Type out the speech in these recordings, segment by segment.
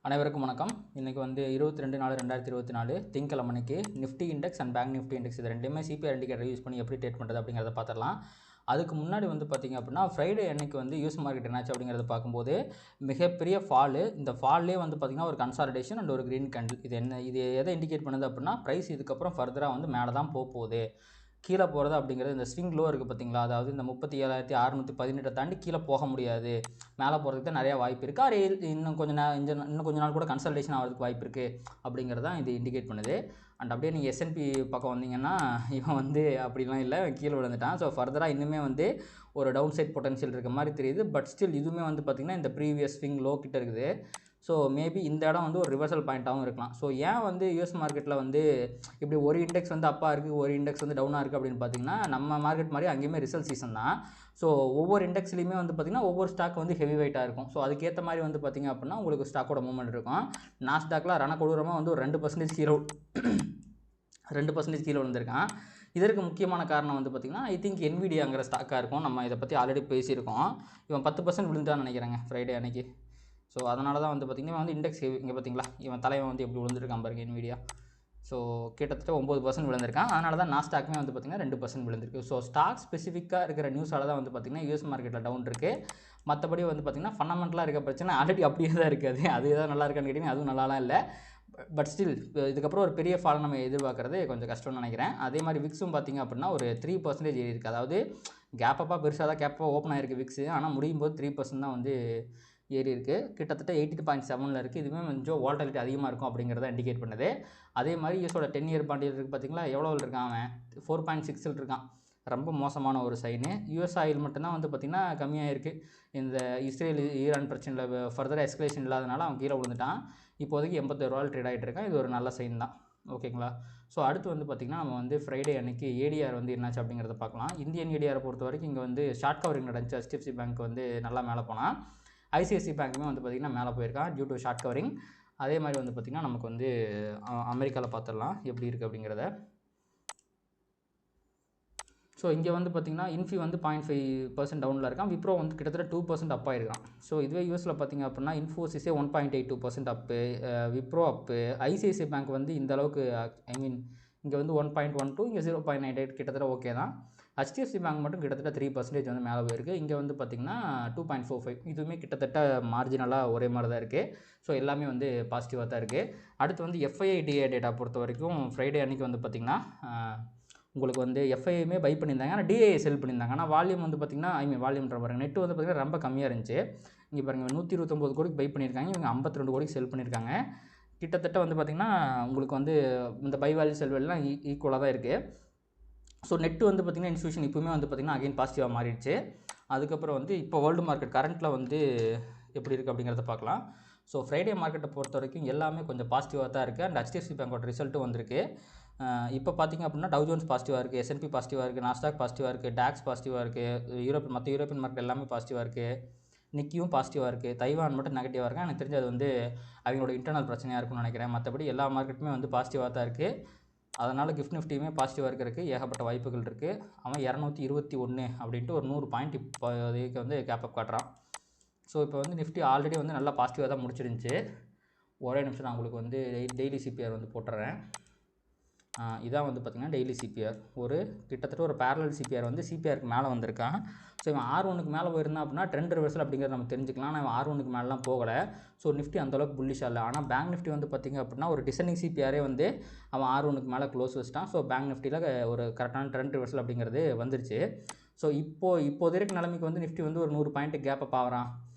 அனைவருக்கும் வணக்கம். இன்றைக்கி வந்து 22/4/2024 திங்கக்கிழமை அன்னைக்கு Nifty index and bank Nifty index இது ரெண்டுமே சிபிஆர் இண்டிகேட்டர் யூஸ் பண்ணி எப்படி ட்ரேட் பண்ணுறது அப்படிங்கிறத பார்த்துடலாம். அதுக்கு முன்னாடி வந்து பார்த்திங்க அப்படின்னா ஃப்ரைடே அன்னைக்கு வந்து யூஎஸ் மார்க்கெட் என்னாச்சு அப்படிங்கிறத பார்க்கும்போது மிகப்பெரிய ஃபாலு. இந்த ஃபால்லே வந்து பார்த்திங்கன்னா ஒரு கன்சாலிடேஷன் அண்ட் ஒரு க்ரீன் கேண்டில். இது எதை இண்டிகேட் பண்ணுது அப்படின்னா ப்ரைஸ் இதுக்கப்புறம் ஃபர்தராக வந்து மேலே தான் போகுது. கீழே போகிறது அப்படிங்கிறது இந்த ஸ்விங் லோ இருக்குது பார்த்தீங்களா, அதாவது இந்த 37,618 தாண்டி கீழே போக முடியாது. மேலே போகிறதுக்கு தான் நிறையா வாய்ப்பு இருக்குது. அது இன்னும் கொஞ்ச நாள் கூட கன்சல்டேஷன் ஆகிறதுக்கு வாய்ப்பு இருக்குது அப்படிங்கிறது தான் இது இண்டிகேட் பண்ணுது. அண்ட் அப்படியே நீங்கள் எஸ்என்பி பக்கம் வந்தீங்கன்னா இவன் வந்து அப்படிலாம் இல்லை, கீழே விழுந்துட்டான். ஸோ ஃபர்தராக இன்னுமே வந்து ஒரு டவுன் சைட் பொட்டன்ஷியல் இருக்க மாதிரி தெரியுது. பட் ஸ்டில் இதுவுமே வந்து பார்த்திங்கன்னா இந்த ப்ரீவியஸ் ஸ்விங் லோ கிட்ட இருக்குது. ஸோ மேபி இந்த இடம் வந்து ஒரு ரிவர்சல் பாயிண்ட்டாகவும் இருக்கலாம். ஸோ ஏன் வந்து யூஎஸ் மார்க்கெட்டில் வந்து இப்படி ஒரு இண்டெக்ஸ் வந்து அப்பாக இருக்குது, ஒரு இண்டெக்ஸ் வந்து டவுனாக இருக்குது அப்படின்னு பார்த்தீங்கன்னா, நம்ம மார்க்கெட் மாதிரி அங்கேயுமே ரிசல்ட் சீசன் தான். ஸோ ஒவ்வொரு இண்டெக்ஸ்லையுமே வந்து பார்த்திங்கன்னா ஒவ்வொரு ஸ்டாக் வந்து ஹெவி வெயிட்டாக இருக்கும். ஸோ அதுக்கேற்ற மாதிரி வந்து பார்த்திங்க அப்படின்னா உங்களுக்கு ஸ்டாக்கோட மூவ்மெண்ட் இருக்கும். நாஸ்டாக்லாம் ரணக்கொடூரமாக வந்து ஒரு 2% கீழே 2% கீழே விழுந்திருக்கான். இதற்கு முக்கியமான காரணம் வந்து பார்த்திங்கன்னா ஐ திங்க் என்விடியாங்கிற ஸ்டாக்காக இருக்கும். நம்ம இதை பற்றி ஆல்ரெடி பேசியிருக்கோம். இவன் 10% விழுந்தான்னு நினைக்கிறேங்க ஃப்ரைடே அன்னைக்கு. ஸோ அதனால தான் வந்து பார்த்திங்கன்னா வந்து இண்டெக்ஸ் இங்கே பார்த்திங்களா, இவன் தலைவன் வந்து எப்படி விழுந்திருக்கான் பாருங்க என்விடியா. ஸோ கிட்டத்தட்ட 9% விழுந்திருக்கான். அதனால தான் நாஸ்டாக்குமே வந்து பார்த்திங்கன்னா 2% விழுந்திருக்கு. ஸோ ஸ்டாக் ஸ்பெசிஃபிக்காக இருக்கிற நியூஸால் தான் வந்து பார்த்திங்கன்னா யூஎஸ் மார்க்கெட்டில் டவுன் இருக்குது. மற்றபடி வந்து பார்த்திங்கன்னா ஃபண்டமெண்டலாக இருக்க பிரச்சனை ஆல்ரெடி அப்படியே தான் இருக்குது. அது எதாவது நல்லா இருக்கான்னு கேட்டிங்கன்னா அதுவும் நல்லாலாம் இல்லை. பட் ஸ்டில் இதுக்கப்புறம் ஒரு பெரிய ஃபால் நம்ம எதிர்பார்க்குறது கொஞ்சம் கஷ்டம்னு நினைக்கிறேன். அதே மாதிரி விக்ஸும் பார்த்திங்க அப்படின்னா ஒரு 3% ஏறி இருக்குது. அதாவது கேப்பப்பாக பெருசாக தான் கேப்பாக ஓப்பன் ஆகிருக்கு விக்ஸு. ஆனால் முடியும் போது 3% தான் வந்து ஏறி இருக்குது. கிட்டத்தட்ட 82.7 இருக்குது. இதுவுமே கொஞ்சம் வால்டாலிட்டி அதிகமாக இருக்கும் அப்படிங்கிறத இண்டிகேட் பண்ணுது. அதே மாதிரி யூஎஸோட 10-year பாண்ட் இருக்குது பார்த்திங்களா, எவ்வளோ இருக்கான் அவன் 4.6 இருக்கான். ரொம்ப மோசமான ஒரு சைனு. யூஎஸ் ஆயில் மட்டும்தான் வந்து பார்த்திங்கன்னா கம்மியாக இருக்குது. இந்த இஸ்ரேல் ஈரான் பிரச்சனையில் ஃபர்தராக எஸ்கலேஷன் இல்லாதனால அவன் கீழே விழுந்துட்டான். இப்போதைக்கு 87 ரூபாயில் ட்ரேட் ஆகிட்டு இருக்கான். இது ஒரு நல்ல சைன் தான். ஓகேங்களா. ஸோ அடுத்து வந்து பார்த்திங்கன்னா நம்ம வந்து ஃப்ரைடே அன்னைக்கு ஏடிஆர் வந்து என்னாச்சு அப்படிங்கிறத பார்க்கலாம். இந்தியன் ஏடிஆரை பொறுத்த வரைக்கும் இங்கே வந்து ஷார்ட் கவரிங் நடந்துச்சு. HDFC பேங்க் வந்து நல்லா மேலே போனால், ஐசிஐசி பேங்க்குமே வந்து பார்த்திங்கன்னா மேலே போயிருக்கான் டியூ டு ஷார்ட் கவரிங். அதே மாதிரி வந்து பார்த்திங்கன்னா நமக்கு வந்து அமெரிக்காவில் பார்த்துடலாம் எப்படி இருக்குது அப்படிங்கிறத. ஸோ இங்கே வந்து பார்த்திங்கன்னா இன்ஃபி வந்து 0.5% டவுனில் இருக்கான். விப்ரோ வந்து கிட்டத்தட்ட 2% அப் ஆகிருக்கான். ஸோ இதுவே யூஎஸில் பார்த்திங்க அப்படின்னா இன்ஃபோசிஸே 1.82% அப்பு, விப்ரோ அப்பு. ஐசிஐசி பேங்க் வந்து இந்த அளவுக்கு ஐ மீன் இங்கே வந்து 1.12, இங்கே 0.98 கிட்டத்தட்ட ஓகே தான். HDFC பேங்க் மட்டும் கிட்டத்தட்ட 3% வந்து மேலே போயிருக்கு. இங்கே வந்து பார்த்திங்கன்னா 2.45, இதுவுமே கிட்டத்தட்ட மார்ஜினலாக ஒரே மாதிரி தான் இருக்குது. ஸோ எல்லாமே வந்து பாசிட்டிவாக தான் இருக்குது. அடுத்து வந்து FIIDA டேட்டா பொறுத்த வரைக்கும் ஃப்ரைடே அன்றைக்கி வந்து பார்த்திங்கன்னா உங்களுக்கு வந்து எஃப்ஐயுமே பை பண்ணியிருந்தாங்க, ஆனால் டிஐஏ செல் பண்ணியிருந்தாங்க. ஆனால் வால்யூம் வந்து பார்த்திங்கன்னா வால்யூம்ன்ற பாருங்கள் நெட்டு வந்து பார்த்திங்கன்னா ரொம்ப கம்மியாக இருந்துச்சு. இங்கே பாருங்கள் 129 கோடிக்கு பை பண்ணியிருக்காங்க, இவங்க 52 கோடிக்கு செல் பண்ணியிருக்காங்க. கிட்டத்தட்ட வந்து பார்த்திங்கன்னா உங்களுக்கு வந்து இந்த பை வேல்யூ செல் வேல்யூலாம் ஈக்குவலாக தான் இருக்குது. ஸோ நெட்டு வந்து பார்த்திங்கன்னா இன்ஸ்டியூஷன் இப்போவுமே வந்து பார்த்திங்கன்னா அகைன் பாசிட்டிவாக மாறிடுச்சு. அதுக்கப்புறம் வந்து இப்போ வேர்ல்டு மார்க்கெட் கரண்ட்டில் வந்து எப்படி இருக்குது அப்படிங்கிறத பார்க்கலாம். ஸோ ஃப்ரைடே மார்க்கெட்டை பொறுத்த வரைக்கும் எல்லாமே கொஞ்சம் பாசிட்டிவாக தான் இருக்குது. அண்ட் HDFC பேங்கோட ரிசல்ட்டும் வந்திருக்கு. இப்போ பார்த்திங்க அப்படின்னா டவ் ஜோன்ஸ் பாசிட்டிவாக இருக்குது, S&P பாசிட்டிவாக இருக்குது, நாஸ்டாக் பாசிட்டிவாக இருக்குது, டாக்ஸ் பாசிட்டிவாக இருக்குது, மற்ற யூரோப்பியன் மார்க்கெட் எல்லாமே பாசிட்டிவாக இருக்குது, நிக்கியும் பாசிட்டிவாக இருக்குது, தைவான் மட்டும் நெகட்டிவாக இருக்குது. எனக்கு தெரிஞ்சு அது வந்து அவங்களோட இன்டர்னல் பிரச்சனையாக இருக்கும்னு நினைக்கிறேன். மற்றபடி எல்லா மார்க்கெட்டுமே வந்து பாசிட்டிவாக தான் இருக்குது. அதனால் கிஃப்ட் நிஃப்டியுமே பாசிட்டிவாக இருக்கிறதுக்கு ஏகப்பட்ட வாய்ப்புகள் இருக்குது. அவன் 221 அப்படின்ட்டு ஒரு 100 பாயிண்ட் இப்போ அதுக்கு வந்து கேப்பப் காட்டுறான். ஸோ இப்போ வந்து நிஃப்டி ஆல்ரெடி வந்து நல்லா பாசிட்டிவாக தான் முடிச்சிருந்துச்சு. ஒரே நிமிஷம் நான் உங்களுக்கு வந்து டெய்லி சிபிஆர் வந்து போட்டுறேன். இதான் வந்து பார்த்திங்கன்னா டெய்லி சிபிஆர் ஒரு கிட்டத்தட்ட ஒரு பேரலல் சிபிஆர் வந்து சிபிஆருக்கு மேலே வந்திருக்கான். ஸோ இவன் R1க்கு மேலே போயிருந்தான் அப்படின்னா ட்ரெண்ட் ரிவர்சல் அப்படிங்கிறத நம்ம தெரிஞ்சுக்கலாம். ஆனால் இவன் R1க்கு மேலாம் போகலை. ஸோ நிஃப்டி அந்தளவுக்கு புல்லிஷாக இல்லை. ஆனால் பேங்க் நிஃப்டி வந்து பார்த்திங்க அப்படின்னா ஒரு டிசெண்டிங் சிபிஆரே வந்து அவன் R1க்கு மேலே க்ளோஸ் வச்சிட்டான். ஸோ பேங்க் நிஃப்டியில் ஒரு கரெக்டான ட்ரெண்ட் ரிவர்சல் அப்படிங்கிறது வந்துருச்சு. ஸோ இப்போது இருக்க நிலைமைக்கு வந்து நிஃப்டி வந்து ஒரு 100 பாயிண்ட் கேப்பப் ஆகிறான்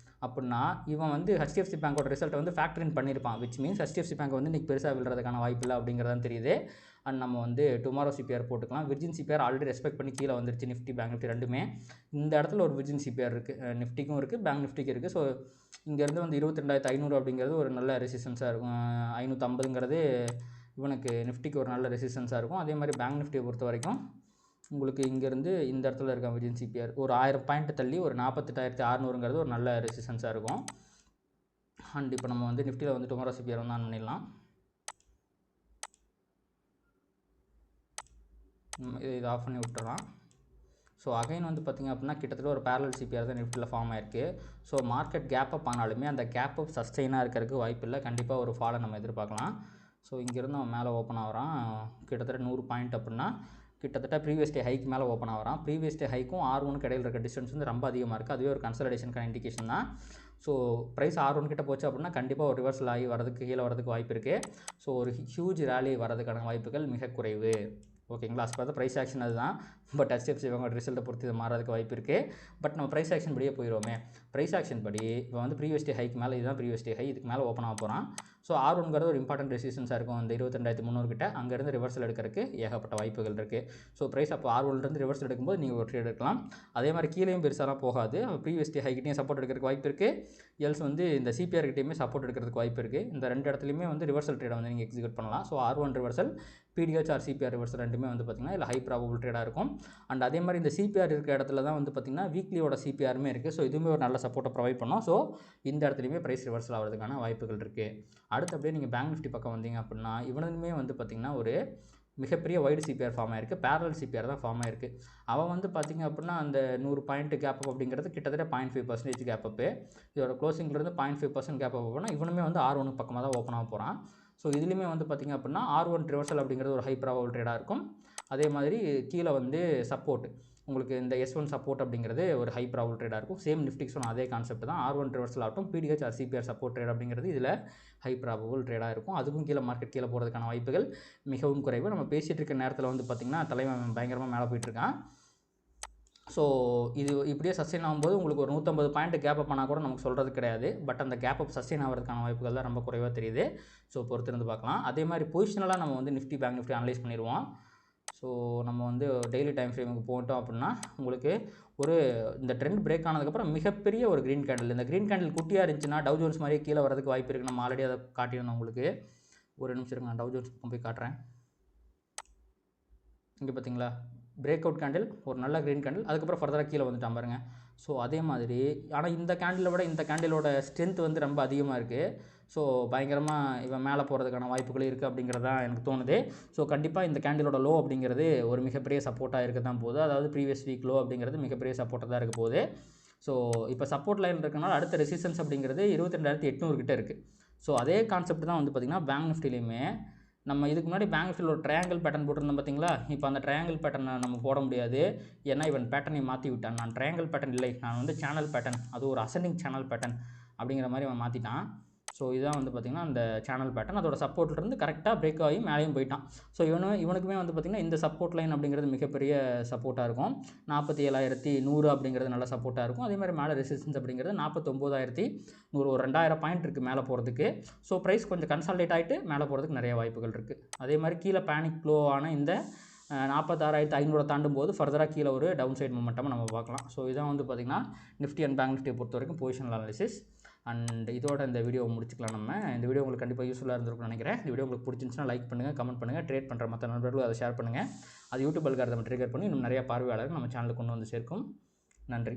அப்படின்னா இவன் வந்து HDFC பேங்கோட ரிசல்ட்டை வந்து ஃபேக்டரின் பண்ணியிருப்பான். விச் மீன்ஸ் HDFC பேங்க் வந்து இன்றைக்கி பெருசாக விழுறதுக்கான வாய்ப்பு இல்லை அப்படிங்கிறதான் தெரியுது. அண்ட் நம்ம வந்து டுமாரோ சிபிஆர் போட்டுக்கலாம். விர்ஜின் சிபிஆர் ஆல்ரெடி ரெஸ்பெக்ட் பண்ணி கீழே வந்துருச்சு. நிஃப்டி பேங்க் நிஃப்டி ரெண்டுமே இந்த இடத்துல ஒரு விர்ஜின் சிபிஆர் இருக்குது, நிஃப்டிக்கும் இருக்குது, பேங்க் நிஃப்டிக்கும் இருக்குது. ஸோ இங்கேருந்து வந்து 22,500 அப்படிங்கிறது ஒரு நல்ல ரெசிஸ்டன்ஸாக இருக்கும். 550ங்கிறது இவனுக்கு நிஃப்டிக்கு ஒரு நல்ல ரெசிஸ்டன்ஸாக இருக்கும். அதே மாதிரி பேங்க் நிஃப்டியை பொறுத்த வரைக்கும் உங்களுக்கு இங்கேருந்து இந்த இடத்துல இருக்க விர்ஜின் சிபிஆர் ஒரு 1000 பாயிண்ட் தள்ளி ஒரு 48,600ங்கிறது ஒரு நல்ல ரெசிஸ்டன்ஸாக இருக்கும். அண்ட் இப்போ நம்ம வந்து நிஃப்டியில் வந்து டுமாரோ சிபிஆர் வந்து ஆன் பண்ணிடலாம். இதை ஆஃப் பண்ணி விட்டுறலாம். ஸோ அகைன் வந்து பார்த்திங்க அப்படின்னா கிட்டத்தட்ட ஒரு பேரலல் சிபிஆர் தான் நிஃப்டியில் ஃபார்ம் ஆயிருக்கு. ஸோ மார்க்கெட் கேப் அப் ஆனாலுமே அந்த கேப் அப் சஸ்டெயினாக இருக்கிறதுக்கு வாய்ப்பு இல்லை. கண்டிப்பாக ஒரு ஃபாலை நம்ம எதிர்பார்க்கலாம். ஸோ இங்கேருந்து அவன் மேலே ஓப்பன் ஆகிறான் கிட்டத்தட்ட 100 பாயிண்ட் அப்படின்னா கிட்டத்தட்ட ப்ரீவியஸ் டே ஹைக் மேலே ஓப்பன் ஆகிறான். ப்ரீவியஸ் டே ஹைக்கும் R1 இடையில் இருக்க டிஸ்டன்ஸ் வந்து ரொம்ப அதிகமாக இருக்குது. அதுவே ஒரு கன்சல்டேஷனுக்கான இண்டிகேஷன் தான். ஸோ ப்ரைஸ் R1 கிட்ட போச்சு அப்படின்னா கண்டிப்பாக ஒரு ரிவர்சல் ஆகி வரதுக்கு கீழே வரதுக்கு வாய்ப்பு இருக்குது. ஸோ ஒரு ஹியூஜ் ரேலி வரதுக்கான வாய்ப்புகள் மிக குறைவு. ஓகேங்களா? as per the price action அதுதான். பட் HDFC இவங்க ரிசல்ட்டை பொறுத்து இது மாறதுக்கு வாய்ப்பு இருக்குது. பட் நம்ம ப்ரைஸ் ஆக்ஷன் படியே போயிடுவோமே. ப்ரைஸ் ஆக்ஷன் படி இப்போ வந்து ப்ரீவியஸ் டே ஹைக் மேலே இதுதான் ப்ரீவியஸ் டே ஹை, இதுக்கு மேலே ஓப்பன் ஆக போகிறான். ஸோ R1ங்கிறது ஒரு இம்பார்ட்டன்ட் ரெசிஸ்டன்ஸாக இருக்கும். அந்த 22,300 கிட்ட அங்கேருந்து ரிவர்சல் எடுக்கிறதுக்கு ஏகப்பட்ட வாய்ப்புகள் இருக்குது. ஸோ ப்ரைஸ் அப்போ R1லேருந்து ரிவர்சல் எடுக்கும்போது நீங்கள் ஒரு ட்ரேட் எடுக்கலாம். அதே மாதிரி கீழேயும் பெருசாலாம் போகாது. ப்ரீவியஸ் டே ஹைக்கிட்டையும் சப்போர்ட் எடுக்கிறதுக்கு வாய்ப்பு இருக்குது. எல்ஸ் வந்து இந்த சிபிஆர் கிட்டையுமே சப்போர்ட் எடுக்கிறதுக்கு வாய்ப்பு இருக்குது. இந்த ரெண்டு இடத்துலையுமே வந்து ரிவர்சல் ட்ரேடை வந்து நீங்கள் எக்ஸிக்யூட் பண்ணலாம். So R1 reversal, PDH or CPR reversal ரெண்டுமே வந்து பார்த்திங்கன்னா இல்லை ஹை ப்ராபபிள் ட்ரேடாக இருக்கும். அண்ட் அதே மாதிரி இந்த சிபிஆர் இருக்கிற இடத்துல தான் வந்து பார்த்திங்கன்னா வீக்லியோட சிபிஆருமே இருக்குது. ஸோ இதுவுமே ஒரு நல்ல சப்போர்ட்டை ப்ரொவைட் பண்ணோம். ஸோ இந்த இடத்துலையுமே ப்ரைஸ் ரிவர்சல் ஆகிறதுக்கான வாய்ப்புகள் இருக்குது. அடுத்து அப்படியே நீங்கள் பேங்க் நிஃப்டி பக்கம் வந்தீங்க அப்படின்னா இவனுமே வந்து பார்த்திங்கன்னா ஒரு மிகப்பெரிய வைடு சிபிஆர் ஃபார்ம் ஆயிருக்கு. பேரலல் சிபிஆர் தான் ஃபார்ம் ஆயிருக்கு. அவன் வந்து பார்த்திங்க அப்படின்னா அந்த 100 பாயிண்ட் கேப் அப் அப்படிங்கிறது கிட்டத்தட்ட 0.5% கேப் அப்பு. இதோட க்ளோசிங்லேருந்து 0.5% கேப் அப் அப்படின்னா இவனுமே வந்து R1 பக்கமாக தான் ஓப்பன் ஆக போகிறான். ஸோ இதுலேயுமே வந்து பார்த்திங்க அப்படின்னா R1 ரிவர்சல் அப்படிங்கிறது ஒரு ஹை ப்ராபபிள் ட்ரேடாக இருக்கும். அதே மாதிரி கீழே வந்து சப்போர்ட் உங்களுக்கு இந்த S1 சப்போர்ட் அப்படிங்கிறது ஒரு ஹை ப்ராபபிள் ட்ரேடாக இருக்கும். சேம் நிஃப்டிக்கு சொன்ன அதே கான்செப்ட் தான். R1 ரிவர்சல் ஆகட்டும், PDH or CPR support trade அப்படிங்கிறது இதில் ஹை ப்ராபபிள் ட்ரேடாக இருக்கும். அதுக்கும் கீழே மார்க்கெட் கீழே போகிறதுக்கான வாய்ப்புகள் மிகவும் குறைவு. நம்ம பேசிகிட்டு இருக்க நேரத்தில் வந்து பார்த்திங்கன்னா தலைவன் பயங்கரமாக மேலே போயிட்டுருக்கான். ஸோ இது இப்படியே சஸ்டெயின் ஆகும்போது உங்களுக்கு ஒரு 150 பாயிண்ட் கேப் அப் பண்ணால் கூட நமக்கு சொல்கிறது கிடையாது. பட் அந்த கேப் அப் சஸ்டெயின் ஆகிறதுக்கான வாய்ப்புகள் தான் ரொம்ப குறைவாக தெரியுது. ஸோ பொறுத்திருந்து பார்க்கலாம். அதே மாதிரி பொசிஷனலாக நம்ம வந்து நிஃப்டி பேங்க் நிஃப்டி அனலைஸ் பண்ணிடுவோம். ஸோ நம்ம வந்து டெய்லி டைம் ஃப்ரேமுக்கு போட்டோம் அப்படின்னா உங்களுக்கு ஒரு இந்த ட்ரெண்ட் பிரேக் ஆனதுக்கப்புறம் மிகப்பெரிய ஒரு க்ரீன் கேண்டில், இந்த க்ரீன் கேண்டில் குட்டியாக இருந்துச்சுன்னா டவ் ஜோன்ஸ் மாதிரியே கீழே வரதுக்கு வாய்ப்பு இருக்குது. நம்ம ஆல்ரெடி அதை காட்டியிருந்தோம் உங்களுக்கு. ஒரு நிமிஷம் இருங்க, நான் டவ் ஜோன்ஸ் போய் காட்டுறேன். இங்கே பார்த்தீங்களா பிரேக் அவுட் கேண்டில், ஒரு நல்ல க்ரீன் கேண்டில், அதுக்கப்புறம் ஃபர்தராக கீழே வந்துட்டான் பாருங்க. ஸோ அதே மாதிரி ஆனால் இந்த கேண்டிலை விட இந்த கேண்டிலோட ஸ்ட்ரென்த் வந்து ரொம்ப அதிகமாக இருக்குது. ஸோ பயங்கரமாக இவன் மேலே போகிறதுக்கான வாய்ப்புகள் இருக்குது அப்படிங்கிறது தான் எனக்கு தோணுது. ஸோ கண்டிப்பாக இந்த கேண்டிலோட லோ அப்படிங்கிறது ஒரு மிகப்பெரிய சப்போர்ட்டாக இருக்க தான் போகுது. அதாவது ப்ரீவியஸ் வீக் லோ அப்படிங்கிறது மிகப்பெரிய சப்போர்ட்டாக தான் இருக்க போகுது. ஸோ இப்போ சப்போர்ட் லைன் இருக்கனால அடுத்த ரெசிஸ்டன்ஸ் அப்படிங்கிறது 22,800 கிட்ட இருக்குது. ஸோ அதே கான்செப்ட் தான் வந்து பார்த்திங்கன்னா பேங்க் நிஃப்டிலையுமே நம்ம இதுக்கு முன்னாடி பேங்க் நிஃப்டியில் ஒரு ட்ரையாங்கிள் பேட்டர்ன் போட்டிருந்தோம் பார்த்தீங்களா. இப்போ அந்த ட்ரையாங்கிள் பேட்டர்னை நம்ம போட முடியாது. ஏன்னா இவன் பேட்டர்னை மாற்றி விட்டான். நான் ட்ரையாங்கிள் பேட்டர்ன் இல்லை, நான் வந்து சேனல் பேட்டர்ன், அது ஒரு அசெண்டிங் சேனல் பேட்டர்ன் அப்படிங்கிற மாதிரி அவன் மாற்றிட்டான். ஸோ இதுதான் வந்து பார்த்திங்கன்னா அந்த சேனல் பேட்டர்ன். அதோட சப்போர்ட்லேருந்து கரெக்டாக பிரேக் ஆகி மேலேயும் போயிட்டான். ஸோ இவனுக்குமே வந்து பார்த்திங்கன்னா இந்த சப்போர்ட் லைன் அப்படிங்கிறது மிகப்பெரிய சப்போர்ட்டாக இருக்கும். 47,100 அப்படிங்கிறது நல்ல சப்போர்ட்டாக இருக்கும். அதே மாதிரி மேலே ரெசிஸ்டன்ஸ் அப்படிங்கிறது 49,100, ஒரு 2000 பாயிண்ட் இருக்குது மேலே போகிறதுக்கு. ஸோ ப்ரைஸ் கொஞ்சம் கன்சால்டேட் ஆகிட்டு மேலே போகிறதுக்கு நிறைய வாய்ப்புகள் இருக்குது. அதே மாதிரி கீழே பேனிக் க்ளோ ஆன இந்த 46,500 தாண்டும் போது ஃபர்தராக கீழே ஒரு டவுன் சைட் மொமெண்டம் நம்ம பார்க்கலாம். ஸோ இதான் வந்து பார்த்திங்கன்னா நிஃப்டி அண்ட் பேங்க் நிஃப்டியை பொறுத்த வரைக்கும் பொசிஷனல் அனாலிசிஸ். அண்ட் இதோட இந்த வீடியோவை முடிச்சுக்கலாம். நம்ம இந்த வீடியோ உங்களுக்கு கண்டிப்பாக யூஸ்ஃபுல்லாக இருந்திருக்கும்னு நினைக்கிறேன். இந்த வீடியோ உங்களுக்கு பிடிச்சிருந்துச்சுன்னா லைக் பண்ணுங்கள், கமெண்ட் பண்ணுங்கள், ட்ரேட் பண்ணுற மற்ற நண்பர்களும் அதை ஷேர் பண்ணுங்கள். அது யூடியூப் அல்காரிதம் ட்ரிகர் பண்ணி இன்னும் நிறைய பார்வையாளர்கள் நம்ம சேனலுக்கு கொண்டு வந்து சேர்க்கும். நன்றி.